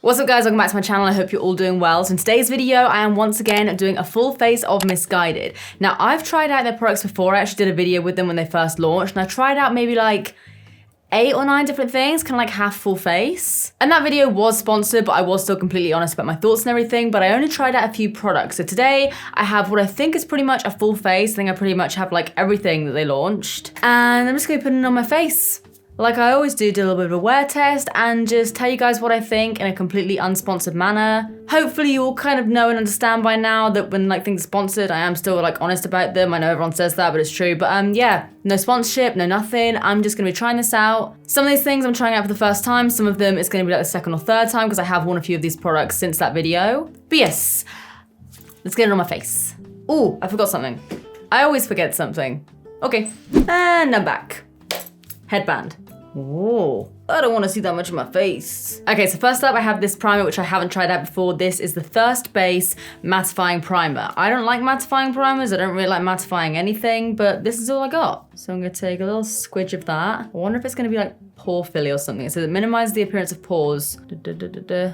What's up guys, welcome back to my channel. I hope you're all doing well. So in today's video, I am once again doing a full face of Missguided. Now I've tried out their products before. I actually did a video with them when they first launched and I tried out maybe like 8 or 9 different things, kind of like half full face. And that video was sponsored, but I was still completely honest about my thoughts and everything, but I only tried out a few products. So today I have what I think is pretty much a full face. I think I pretty much have like everything that they launched. And I'm just gonna put it on my face. Like I always do a little bit of a wear test and just tell you guys what I think in a completely unsponsored manner. Hopefully you all kind of know and understand by now that when like things are sponsored, I am still like honest about them. I know everyone says that, but it's true. But yeah, no sponsorship, no nothing. I'm just gonna be trying this out. Some of these things I'm trying out for the first time. Some of them it's gonna be like the second or third time because I have worn a few of these products since that video. But yes, let's get it on my face. Oh, I forgot something. I always forget something. Okay, and I'm back. Headband. Oh, I don't want to see that much of my face. Okay, so first up I have this primer which I haven't tried out before. This is the Thirst Base Mattifying Primer. I don't like mattifying primers, I don't really like mattifying anything, but this is all I got. So I'm gonna take a little squidge of that. I wonder if it's gonna be like pore filly or something. It says it minimizes the appearance of pores.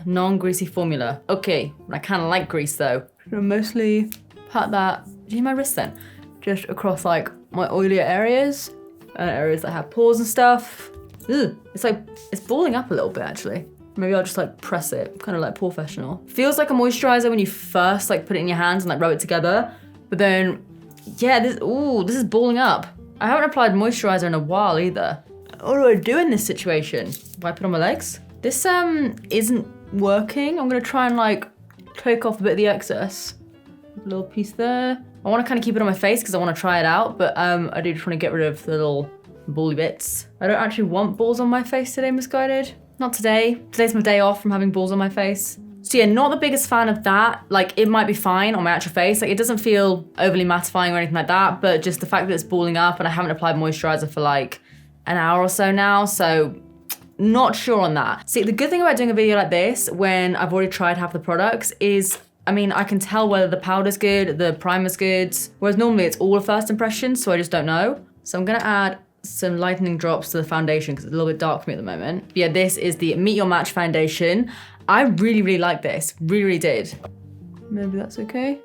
Non-greasy formula. Okay, I kind of like grease though. I'm gonna mostly pat that, do you see my wrist then? Just across like my oilier areas and areas that have pores and stuff. Ugh, it's balling up a little bit actually. Maybe I'll just like press it, kind of like professional. Feels like a moisturizer when you first like put it in your hands and like rub it together. But then, yeah, this is balling up. I haven't applied moisturizer in a while either. What do I do in this situation? Wipe it on my legs? This isn't working. I'm gonna try and like take off a bit of the excess. A little piece there. I wanna kind of keep it on my face because I wanna try it out, but I do just wanna get rid of the little bally bits. I don't actually want balls on my face today, Missguided. Not today. Today's my day off from having balls on my face. So yeah, not the biggest fan of that. Like it might be fine on my actual face. Like it doesn't feel overly mattifying or anything like that, but just the fact that it's balling up and I haven't applied moisturizer for like an hour or so now, so not sure on that. See, the good thing about doing a video like this when I've already tried half the products is, I mean, I can tell whether the powder's good, the primer's good, whereas normally it's all a first impression, so I just don't know. So I'm gonna add some lightening drops to the foundation because it's a little bit dark for me at the moment. But yeah, this is the Meet Your Match foundation. I really, really like this. Really did. Maybe that's okay.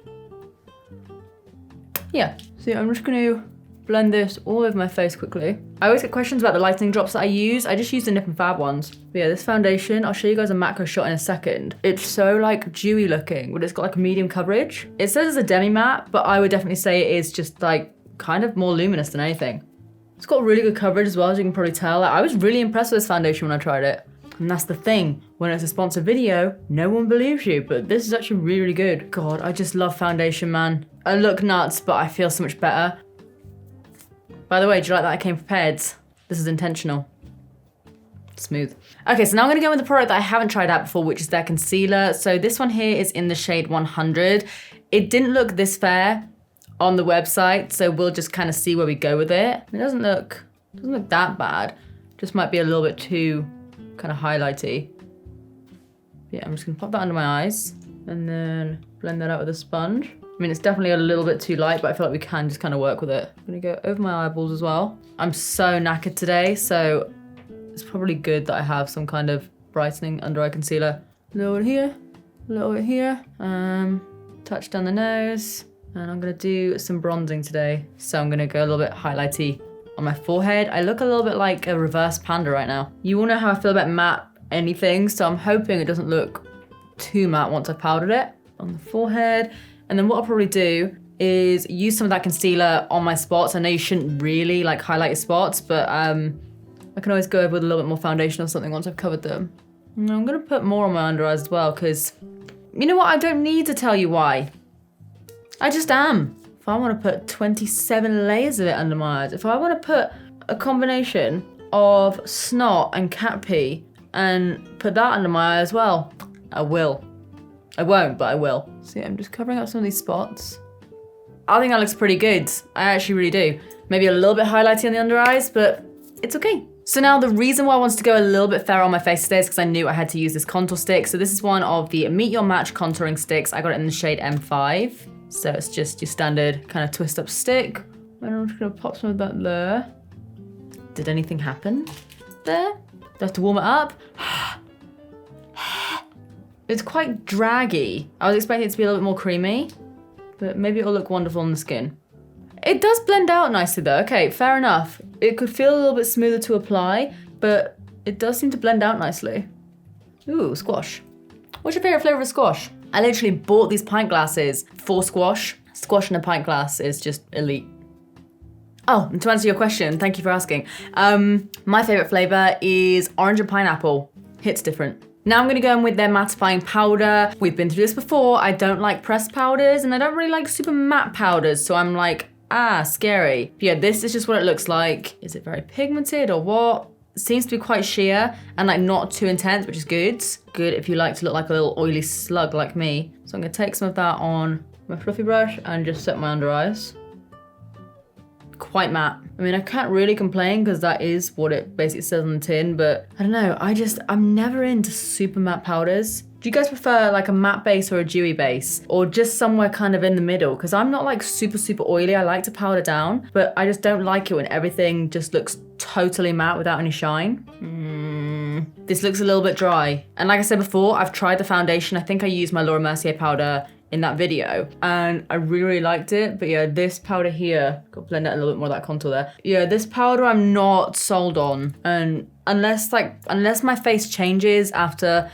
Yeah, so yeah, I'm just gonna blend this all over my face quickly. I always get questions about the lightening drops that I use. I just use the Nip and Fab ones. But yeah, this foundation, I'll show you guys a macro shot in a second. It's so like dewy looking, but it's got like a medium coverage. It says it's a demi matte, but I would definitely say it is just like kind of more luminous than anything. It's got really good coverage as well, as you can probably tell. I was really impressed with this foundation when I tried it. And that's the thing, when it's a sponsored video, no one believes you, but this is actually really, really good. God, I just love foundation, man. I look nuts, but I feel so much better. By the way, do you like that I came prepared? This is intentional. Smooth. Okay, so now I'm gonna go with the product that I haven't tried out before, which is their concealer. So this one here is in the shade 100. It didn't look this fair on the website, so we'll just kind of see where we go with it. It doesn't look that bad. Just might be a little bit too kind of highlighty. Yeah, I'm just gonna pop that under my eyes and then blend that out with a sponge. I mean, it's definitely a little bit too light, but I feel like we can just kind of work with it. I'm gonna go over my eyeballs as well. I'm so knackered today, so it's probably good that I have some kind of brightening under eye concealer. A little bit here, a little bit here. Touch down the nose. And I'm gonna do some bronzing today. So I'm gonna go a little bit highlighty on my forehead. I look a little bit like a reverse panda right now. You all know how I feel about matte anything, so I'm hoping it doesn't look too matte once I've powdered it on the forehead. And then what I'll probably do is use some of that concealer on my spots. I know you shouldn't really like highlight your spots, but I can always go over with a little bit more foundation or something once I've covered them. And I'm gonna put more on my under eyes as well, because you know what, I don't need to tell you why. I just am. If I want to put 27 layers of it under my eyes, if I want to put a combination of snot and cat pee and put that under my eye as well, I will. I won't, but I will. See, I'm just covering up some of these spots. I think that looks pretty good. I actually really do. Maybe a little bit highlighty on the under eyes, but it's okay. So now the reason why I wanted to go a little bit fairer on my face today is because I knew I had to use this contour stick. So this is one of the Meet Your Match contouring sticks. I got it in the shade M5. So it's just your standard kind of twist up stick. And I'm just gonna pop some of that there. Did anything happen there? Do I have to warm it up? It's quite draggy. I was expecting it to be a little bit more creamy, but maybe it'll look wonderful on the skin. It does blend out nicely though. Okay, fair enough. It could feel a little bit smoother to apply, but it does seem to blend out nicely. Ooh, squash. What's your favorite flavor of squash? I literally bought these pint glasses for squash. Squash in a pint glass is just elite. Oh, and to answer your question, thank you for asking. My favorite flavor is orange and pineapple. Hits different. Now I'm gonna go in with their mattifying powder. We've been through this before. I don't like pressed powders and I don't really like super matte powders. So I'm like, scary. But yeah, this is just what it looks like. Is it very pigmented or what? It seems to be quite sheer and like not too intense, which is good. Good if you like to look like a little oily slug like me. So I'm gonna take some of that on my fluffy brush and just set my under eyes. Quite matte. I mean, I can't really complain because that is what it basically says on the tin, but I don't know, I'm never into super matte powders. Do you guys prefer like a matte base or a dewy base? Or just somewhere kind of in the middle? Because I'm not like super oily, I like to powder down, but I just don't like it when everything just looks totally matte without any shine. This looks a little bit dry. And like I said before, I've tried the foundation. I think I used my Laura Mercier powder in that video and I really liked it, but yeah, this powder here, got to blend out a little bit more of that contour there. Yeah, this powder I'm not sold on, and unless my face changes after,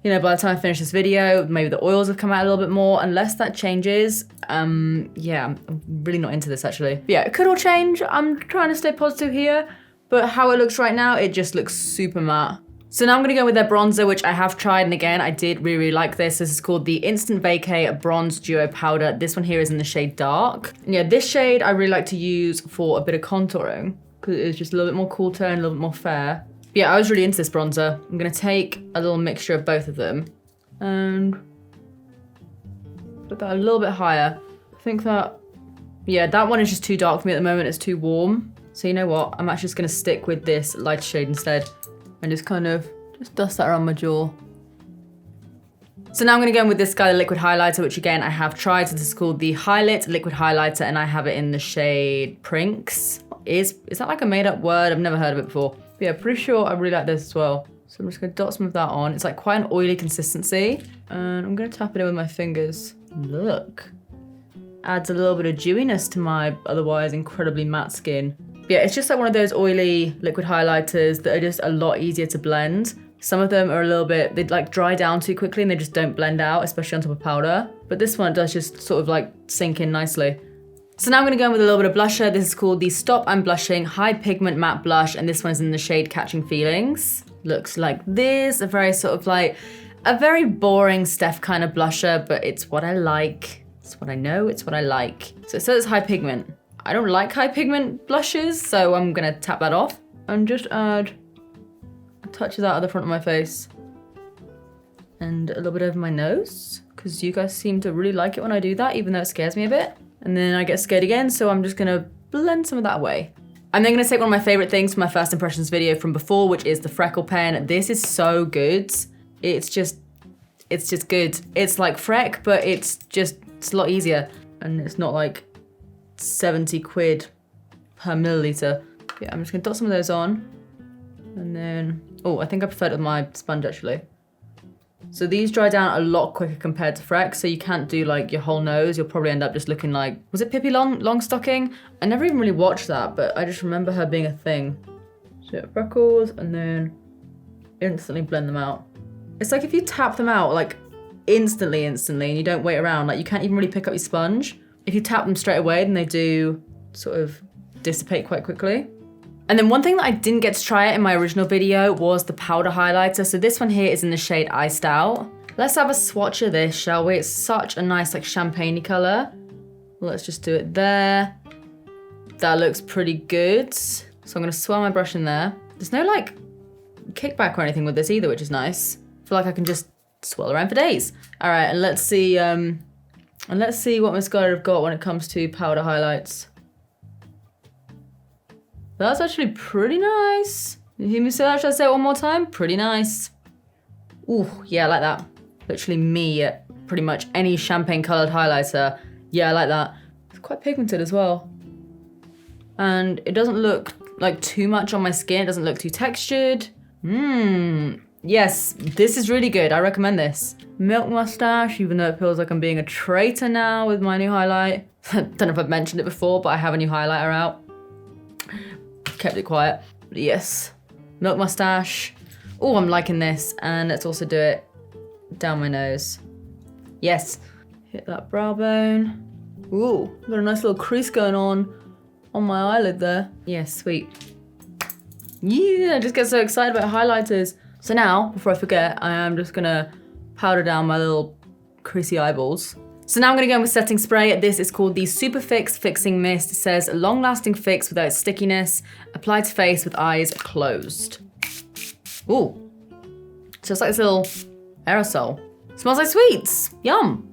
you know, by the time I finish this video, maybe the oils have come out a little bit more, unless that changes, yeah, I'm really not into this actually. But yeah, it could all change. I'm trying to stay positive here, but how it looks right now, it just looks super matte. So now I'm gonna go with their bronzer, which I have tried, and again, I did really like this. This is called the Instant Vacay Bronze Duo Powder. This one here is in the shade Dark. And yeah, this shade I really like to use for a bit of contouring, because it's just a little bit more cool tone, a little bit more fair. But yeah, I was really into this bronzer. I'm gonna take a little mixture of both of them, and put that a little bit higher. I think that, yeah, that one is just too dark for me at the moment, it's too warm. So you know what, I'm actually just gonna stick with this lighter shade instead. And just kind of dust that around my jaw. So now I'm gonna go in with this guy, the liquid highlighter, which again, I have tried. So this is called the Highlight Liquid Highlighter, and I have it in the shade Prinks. Is that like a made up word? I've never heard of it before. But yeah, pretty sure I really like this as well. So I'm just gonna dot some of that on. It's like quite an oily consistency. And I'm gonna tap it in with my fingers. Look. Adds a little bit of dewiness to my otherwise incredibly matte skin. Yeah, it's just like one of those oily liquid highlighters that are just a lot easier to blend. Some of them are a little bit, they like dry down too quickly and they just don't blend out, especially on top of powder. But this one does just sort of like sink in nicely. So now I'm gonna go in with a little bit of blusher. This is called the Stop I'm Blushing High Pigment Matte Blush, and this one's in the shade Catching Feelings. Looks like this, a very sort of like, a very boring Steph kind of blusher, but it's what I like. It's what I know, it's what I like. So it says high pigment. I don't like high pigment blushes, so I'm gonna tap that off and just add a touch of that at the front of my face. And a little bit over my nose, because you guys seem to really like it when I do that, even though it scares me a bit. And then I get scared again, so I'm just gonna blend some of that away. I'm then gonna take one of my favorite things from my first impressions video from before, which is the Freckle pen. This is so good. It's just good. It's like Freck, but it's a lot easier. And it's not like 70 quid per milliliter. Yeah, I'm just gonna dot some of those on. And then, oh, I think I prefer it with my sponge actually. So these dry down a lot quicker compared to Frecks, so you can't do like your whole nose. You'll probably end up just looking like, was it Pippi Longstocking? I never even really watched that, but I just remember her being a thing. So yeah, freckles, and then instantly blend them out. It's like if you tap them out like instantly, and you don't wait around, like you can't even really pick up your sponge. If you tap them straight away, then they do sort of dissipate quite quickly. And then one thing that I didn't get to try out in my original video was the powder highlighter. So this one here is in the shade Iced Out. Let's have a swatch of this, shall we? It's such a nice like champagne-y color. Let's just do it there. That looks pretty good. So I'm gonna swirl my brush in there. There's no like kickback or anything with this either, which is nice. I feel like I can just swirl around for days. All right, and let's see what Missguided have got when it comes to powder highlights. That's actually pretty nice. You hear me say that? Should I say it one more time? Pretty nice. Ooh, yeah, I like that. Literally me at pretty much any champagne colored highlighter. Yeah, I like that. It's quite pigmented as well. And it doesn't look like too much on my skin. It doesn't look too textured. Yes, this is really good. I recommend this. Milk mustache, even though it feels like I'm being a traitor now with my new highlight. Don't know if I've mentioned it before, but I have a new highlighter out. Kept it quiet, but yes. Milk mustache. Oh, I'm liking this. And let's also do it down my nose. Yes. Hit that brow bone. Ooh, got a nice little crease going on my eyelid there. Yeah, sweet. Yeah, I just get so excited about highlighters. So now, before I forget, I am just gonna powder down my little creasy eyeballs. So now I'm gonna go in with setting spray. This is called the Super Fix Fixing Mist. It says long-lasting fix without stickiness. Apply to face with eyes closed. Ooh, just like this little aerosol. Smells like sweets, yum.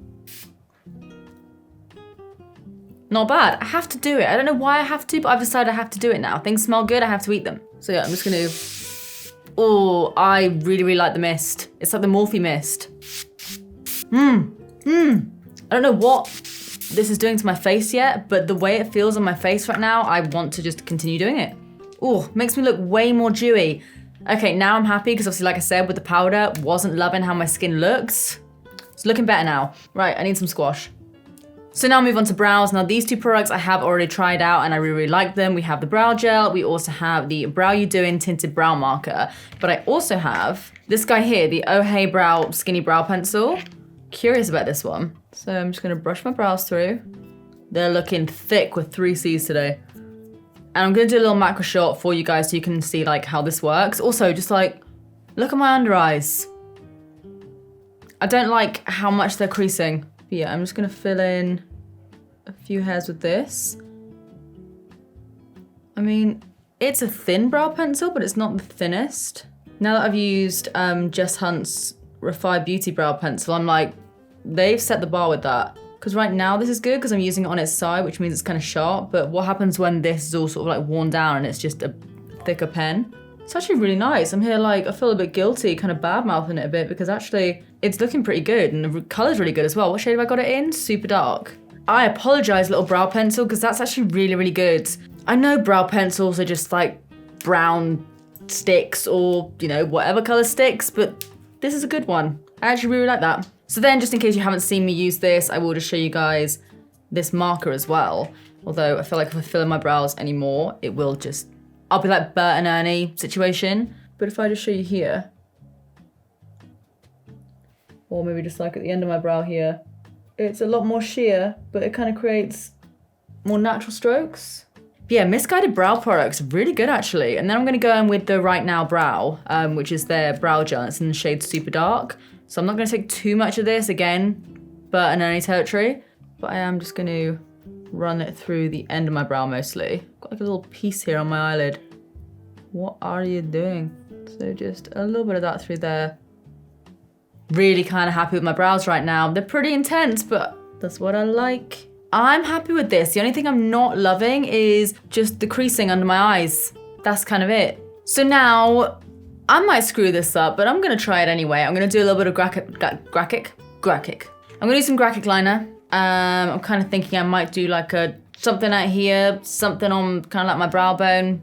Not bad, I have to do it. I don't know why I have to, but I've decided I have to do it now. Things smell good, I have to eat them. So yeah, I'm just gonna, oh, I really, really like the mist. It's like the Morphe mist. I don't know what this is doing to my face yet, but the way it feels on my face right now, I want to just continue doing it. Oh, makes me look way more dewy. Okay, now I'm happy because obviously, like I said, with the powder, wasn't loving how my skin looks. It's looking better now. Right, I need some squash. So now I'll move on to brows. Now these two products I have already tried out and I really, really like them. We have the brow gel. We also have the Brow You Doing Tinted Brow Marker. But I also have this guy here, the Oh Hey Brow Skinny Brow Pencil. Curious about this one. So I'm just gonna brush my brows through. They're looking thick with 3 C's today. And I'm gonna do a little macro shot for you guys so you can see like how this works. Also, just like, look at my under eyes. I don't like how much they're creasing. But yeah, I'm just gonna fill in a few hairs with this. I mean, it's a thin brow pencil, but it's not the thinnest. Now that I've used Jess Hunt's Refi Beauty Brow Pencil, I'm like, they've set the bar with that. Because right now this is good because I'm using it on its side, which means it's kind of sharp. But what happens when this is all sort of like worn down and it's just a thicker pen? It's actually really nice. I'm here like, I feel a bit guilty, kind of bad mouthing it a bit because actually it's looking pretty good and the color's really good as well. What shade have I got it in? Super dark. I apologize, little brow pencil, because that's actually really, really good. I know brow pencils are just like brown sticks or, you know, whatever color sticks, but this is a good one. I actually really like that. So then, just in case you haven't seen me use this, I will just show you guys this marker as well. Although I feel like if I fill in my brows anymore, it will just, I'll be like Bert and Ernie situation. But if I just show you here, or maybe just like at the end of my brow here, it's a lot more sheer, but it kind of creates more natural strokes. But yeah, Missguided brow products, really good actually. And then I'm gonna go in with the Right Now Brow, which is their brow gel. It's in the shade Super Dark. So I'm not gonna take too much of this, again, Bert and Ernie territory, but I am just gonna run it through the end of my brow mostly. Got like a little piece here on my eyelid. What are you doing? So just a little bit of that through there. Really kind of happy with my brows right now. They're pretty intense, but that's what I like. I'm happy with this. The only thing I'm not loving is just the creasing under my eyes. That's kind of it. So now, I might screw this up, but I'm gonna try it anyway. I'm gonna do a little bit of graphic. I'm gonna do some graphic liner. I'm kind of thinking I might do like something out here, something on kind of like my brow bone.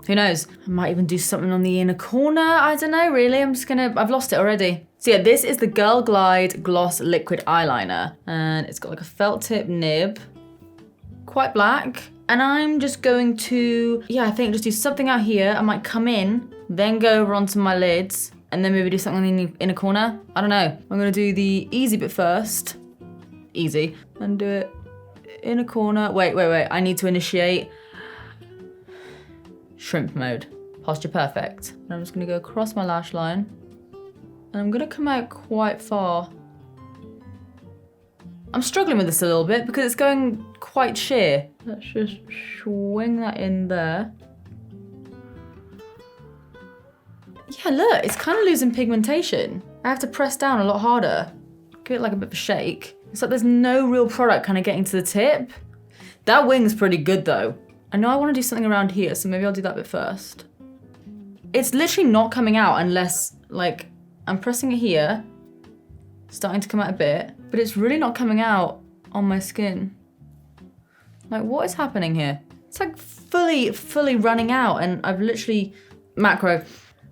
Who knows? I might even do something on the inner corner. I don't know, really. I've lost it already. So yeah, this is the Girl Glide Gloss Liquid Eyeliner. And it's got like a felt tip nib, quite black. And I'm just going to, yeah, I think just do something out here. I might come in, then go over onto my lids, and then maybe do something in the inner corner. I don't know. I'm gonna do the easy bit first. Easy. And do it inner corner. Wait. I need to initiate shrimp mode. Posture perfect. And I'm just gonna go across my lash line. And I'm gonna come out quite far. I'm struggling with this a little bit because it's going quite sheer. Let's just swing that in there. Yeah, look, it's kind of losing pigmentation. I have to press down a lot harder. Give it like a bit of a shake. It's like there's no real product kind of getting to the tip. That wing's pretty good though. I know I want to do something around here, so maybe I'll do that bit first. It's literally not coming out unless, like, I'm pressing it here, starting to come out a bit, but it's really not coming out on my skin. Like, what is happening here? It's like fully running out, and I've literally, macro.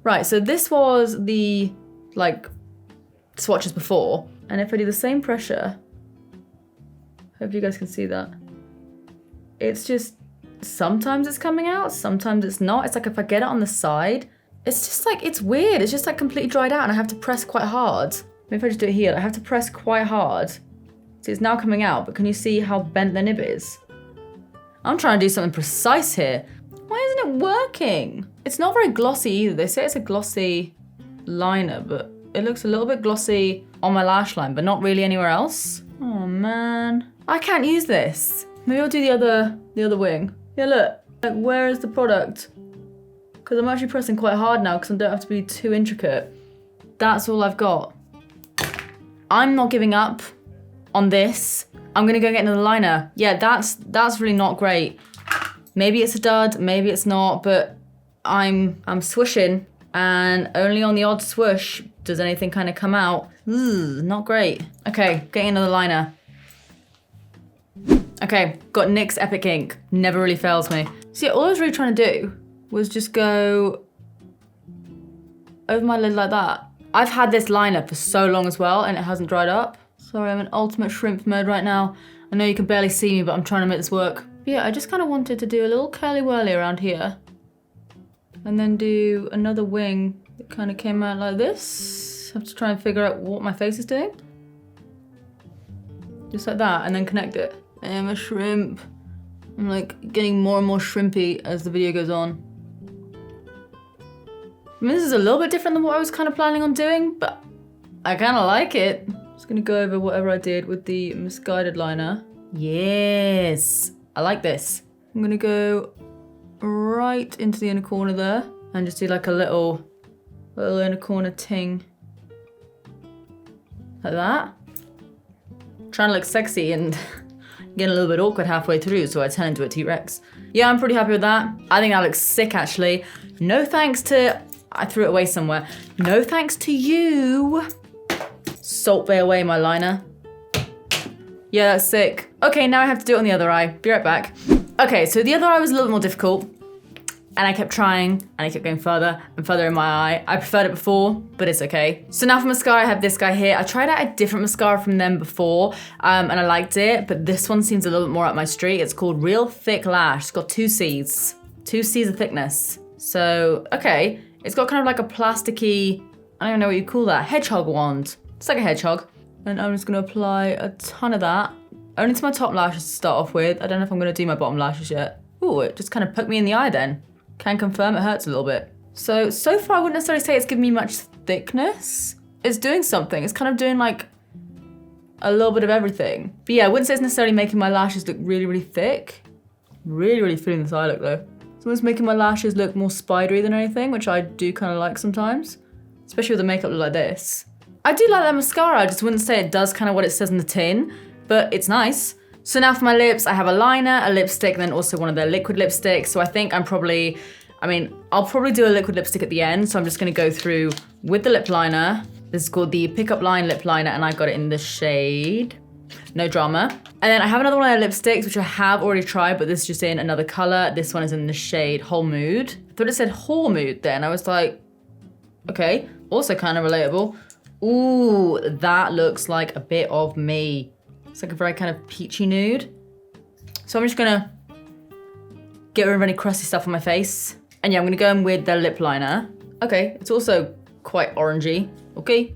Right, so this was the, like, swatches before. And if I do the same pressure, hope you guys can see that. It's just, sometimes it's coming out, sometimes it's not. It's like if I get it on the side, it's just like, it's weird. It's just like completely dried out and I have to press quite hard. Maybe if I just do it here, I have to press quite hard. See, it's now coming out, but can you see how bent the nib is? I'm trying to do something precise here. Why isn't it working? It's not very glossy either. They say it's a glossy liner, but it looks a little bit glossy on my lash line, but not really anywhere else. Oh man. I can't use this. Maybe I'll do the other wing. Yeah, look, like where is the product? Because I'm actually pressing quite hard now because I don't have to be too intricate. That's all I've got. I'm not giving up on this. I'm gonna go get another liner. Yeah, that's really not great. Maybe it's a dud, maybe it's not, but I'm swooshing and only on the odd swoosh does anything kind of come out. Ugh, not great. Okay, getting another liner. Okay, got NYX Epic Ink. Never really fails me. See, all I was really trying to do was just go over my lid like that. I've had this liner for so long as well and it hasn't dried up. Sorry, I'm in ultimate shrimp mode right now. I know you can barely see me, but I'm trying to make this work. But yeah, I just kind of wanted to do a little curly whirly around here and then do another wing that kind of came out like this. I have to try and figure out what my face is doing. Just like that, and then connect it. I am a shrimp. I'm like getting more and more shrimpy as the video goes on. I mean, this is a little bit different than what I was kind of planning on doing, but I kind of like it. Just gonna go over whatever I did with the Missguided liner. Yes, I like this. I'm gonna go right into the inner corner there and just do like a little inner corner ting. Like that. Trying to look sexy and getting a little bit awkward halfway through, so I turn into a T-Rex. Yeah, I'm pretty happy with that. I think that looks sick, actually. No thanks to, I threw it away somewhere. No thanks to you. Salt Bay away my liner. Yeah, that's sick. Okay, now I have to do it on the other eye. Be right back. Okay, so the other eye was a little more difficult. And I kept trying, and I kept going further and further in my eye. I preferred it before, but it's okay. So now for mascara, I have this guy here. I tried out a different mascara from them before, and I liked it, but this one seems a little bit more up my street. It's called Real Thick Lash. It's got 2 C's. 2 C's of thickness. So, okay. It's got kind of like a plasticky, I don't even know what you call that, hedgehog wand. It's like a hedgehog. And I'm just gonna apply a ton of that. Only to my top lashes to start off with. I don't know if I'm gonna do my bottom lashes yet. Ooh, it just kind of poked me in the eye then. Can confirm it hurts a little bit. So far I wouldn't necessarily say it's giving me much thickness. It's doing something. It's kind of doing like a little bit of everything. But yeah, I wouldn't say it's necessarily making my lashes look really, really thick. Really, really feeling this eye look though. So it's making my lashes look more spidery than anything, which I do kind of like sometimes. Especially with a makeup look like this. I do like that mascara, I just wouldn't say it does kind of what it says in the tin, but it's nice. So now for my lips, I have a liner, a lipstick, and then also one of their liquid lipsticks. So I think I'll probably do a liquid lipstick at the end. So I'm just gonna go through with the lip liner. This is called the Pick Up Line Lip Liner, and I got it in the shade No Drama. And then I have another one of their lipsticks, which I have already tried, but this is just in another color. This one is in the shade Whole Mood. I thought it said Whole Mood then. I was like, okay, also kind of relatable. Ooh, that looks like a bit of me. It's like a very kind of peachy nude. So I'm just gonna get rid of any crusty stuff on my face. And yeah, I'm gonna go in with the lip liner. Okay, it's also quite orangey, okay?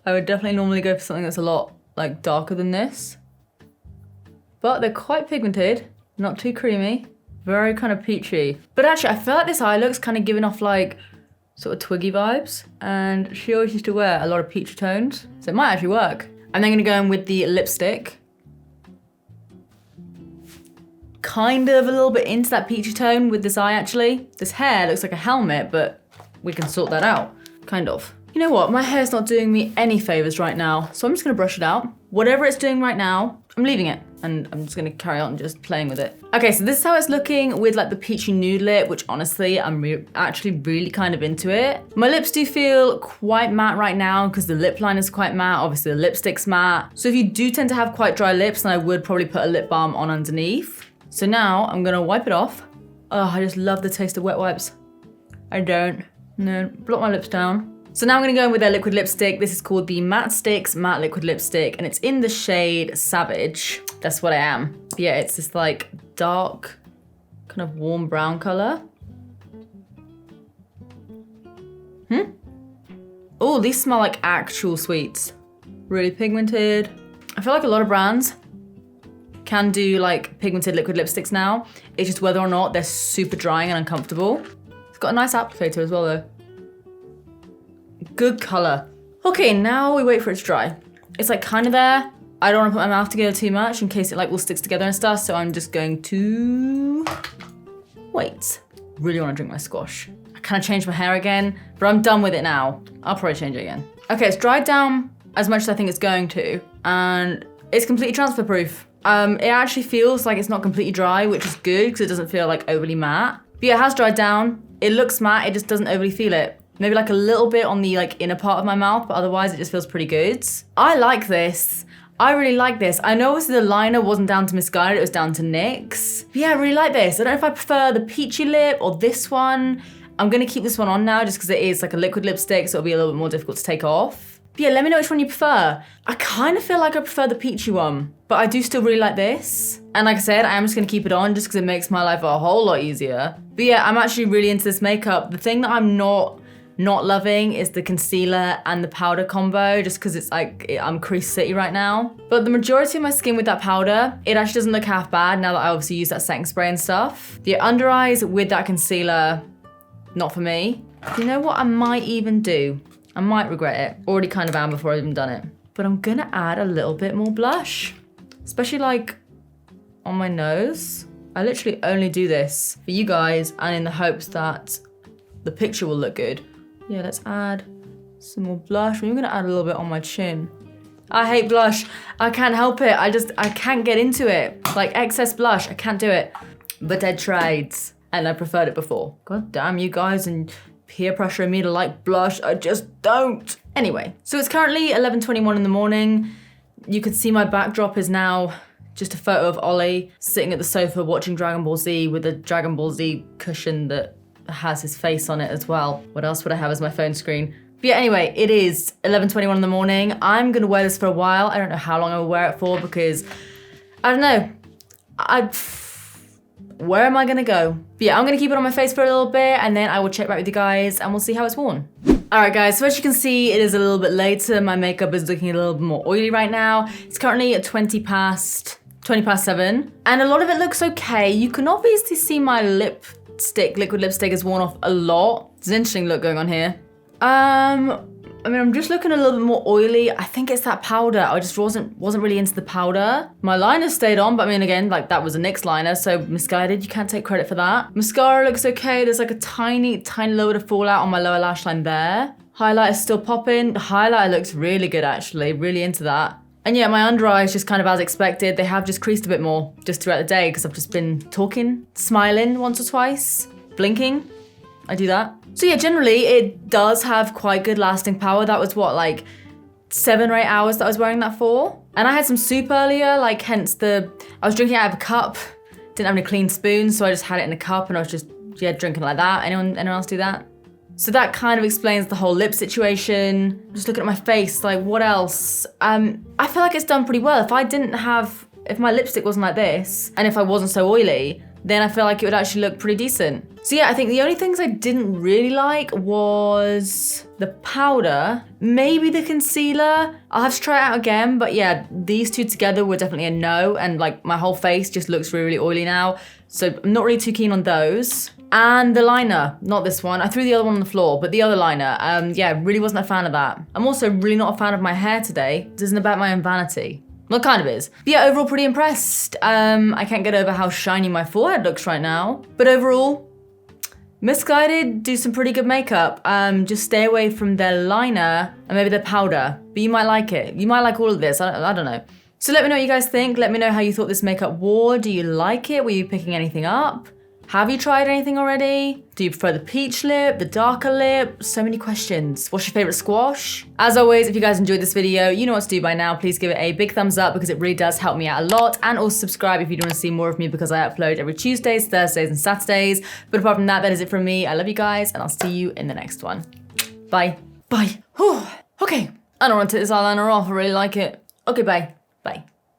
I would definitely normally go for something that's a lot like darker than this. But they're quite pigmented, not too creamy, very kind of peachy. But actually, I feel like this eye looks kind of giving off like sort of Twiggy vibes. And she always used to wear a lot of peachy tones, so it might actually work. I'm then gonna go in with the lipstick. Kind of a little bit into that peachy tone with this eye actually. This hair looks like a helmet, but we can sort that out, kind of. You know what, my hair's not doing me any favors right now, so I'm just gonna brush it out. Whatever it's doing right now, I'm leaving it, and I'm just gonna carry on just playing with it. Okay, so this is how it's looking with like the peachy nude lip, which honestly, I'm actually really kind of into it. My lips do feel quite matte right now because the lip liner is quite matte, obviously the lipstick's matte. So if you do tend to have quite dry lips, then I would probably put a lip balm on underneath. So now I'm gonna wipe it off. Oh, I just love the taste of wet wipes. I don't. No, blot my lips down. So now I'm gonna go in with their liquid lipstick. This is called the Matte Stix Matte Liquid Lipstick, and it's in the shade Savage. That's what I am. But yeah, it's this like dark, kind of warm brown color. Oh, these smell like actual sweets. Really pigmented. I feel like a lot of brands can do like pigmented liquid lipsticks now. It's just whether or not they're super drying and uncomfortable. It's got a nice applicator as well though. Good color. Okay, now we wait for it to dry. It's like kind of there. I don't want to put my mouth together too much in case it like all sticks together and stuff. So I'm just going to wait. Really want to drink my squash. I kind of changed my hair again, but I'm done with it now. I'll probably change it again. Okay, it's dried down as much as I think it's going to, and it's completely transfer proof. It actually feels like it's not completely dry, which is good because it doesn't feel like overly matte. But yeah, it has dried down. It looks matte, it just doesn't overly feel it. Maybe like a little bit on the like inner part of my mouth, but otherwise it just feels pretty good. I like this. I really like this. I know obviously the liner wasn't down to Missguided, it was down to NYX. But yeah, I really like this. I don't know if I prefer the peachy lip or this one. I'm gonna keep this one on now just because it is like a liquid lipstick, so it'll be a little bit more difficult to take off. But yeah, let me know which one you prefer. I kind of feel like I prefer the peachy one, but I do still really like this. And like I said, I am just gonna keep it on just because it makes my life a whole lot easier. But yeah, I'm actually really into this makeup. The thing that I'm not loving is the concealer and the powder combo, just because it's like, I'm crease city right now. But the majority of my skin with that powder, it actually doesn't look half bad now that I obviously use that setting spray and stuff. The under eyes with that concealer, not for me. You know what I might even do? I might regret it. Already kind of am before I've even done it. But I'm gonna add a little bit more blush, especially like on my nose. I literally only do this for you guys and in the hopes that the picture will look good. Yeah, let's add some more blush. I'm gonna add a little bit on my chin. I hate blush. I can't help it. I can't get into it. Like excess blush, I can't do it. But I tried and I preferred it before. God damn you guys and peer pressuring me to like blush. I just don't. Anyway, so it's currently 11:21 in the morning. You can see my backdrop is now just a photo of Ollie sitting at the sofa watching Dragon Ball Z with a Dragon Ball Z cushion that has his face on it as well. What else would I have as my phone screen? But yeah, anyway, it is 11:21 in the morning. I'm gonna wear this for a while. I don't know how long I will wear it for because, I don't know. Where am I gonna go? But yeah, I'm gonna keep it on my face for a little bit and then I will check back with you guys and we'll see how it's worn. All right guys, so as you can see, it is a little bit later. My makeup is looking a little bit more oily right now. It's currently at 20 past 7 and a lot of it looks okay. You can obviously see my liquid lipstick has worn off a lot. There's an interesting look going on here. I mean, I'm just looking a little bit more oily. I think it's that powder. I just wasn't really into the powder. My liner stayed on, but I mean, again, like that was a NYX liner, so Missguided, you can't take credit for that. Mascara looks okay. There's like a tiny little bit of fallout on my lower lash line there. Highlight is still popping. The highlighter looks really good, actually. Really into that. And yeah, my under eyes just kind of as expected. They have just creased a bit more just throughout the day because I've just been talking, smiling once or twice, blinking. I do that. So yeah, generally it does have quite good lasting power. That was what, like 7 or 8 hours that I was wearing that for. And I had some soup earlier, like hence I was drinking out of a cup, didn't have any clean spoons, so I just had it in a cup and I was just, yeah, drinking like that. Anyone else do that? So that kind of explains the whole lip situation. Just looking at my face, like what else? I feel like it's done pretty well. If my lipstick wasn't like this, and if I wasn't so oily, then I feel like it would actually look pretty decent. So yeah, I think the only things I didn't really like was the powder, maybe the concealer. I'll have to try it out again, but yeah, these two together were definitely a no, and like my whole face just looks really, really oily now. So I'm not really too keen on those. And the liner, not this one. I threw the other one on the floor, but the other liner, yeah, really wasn't a fan of that. I'm also really not a fan of my hair today. This isn't about my own vanity. Well, it kind of is. But yeah, overall pretty impressed. I can't get over how shiny my forehead looks right now. But overall, Missguided do some pretty good makeup. Just stay away from their liner and maybe their powder. But you might like it. You might like all of this, I don't know. So let me know what you guys think. Let me know how you thought this makeup wore. Do you like it? Were you picking anything up? Have you tried anything already? Do you prefer the peach lip, the darker lip? So many questions. What's your favorite squash? As always, if you guys enjoyed this video, you know what to do by now. Please give it a big thumbs up because it really does help me out a lot. And also subscribe if you want to see more of me because I upload every Tuesdays, Thursdays, and Saturdays. But apart from that, that is it from me. I love you guys and I'll see you in the next one. Bye. Bye. Whew. Okay. I don't want to take this eyeliner off. I really like it. Okay, bye. Bye.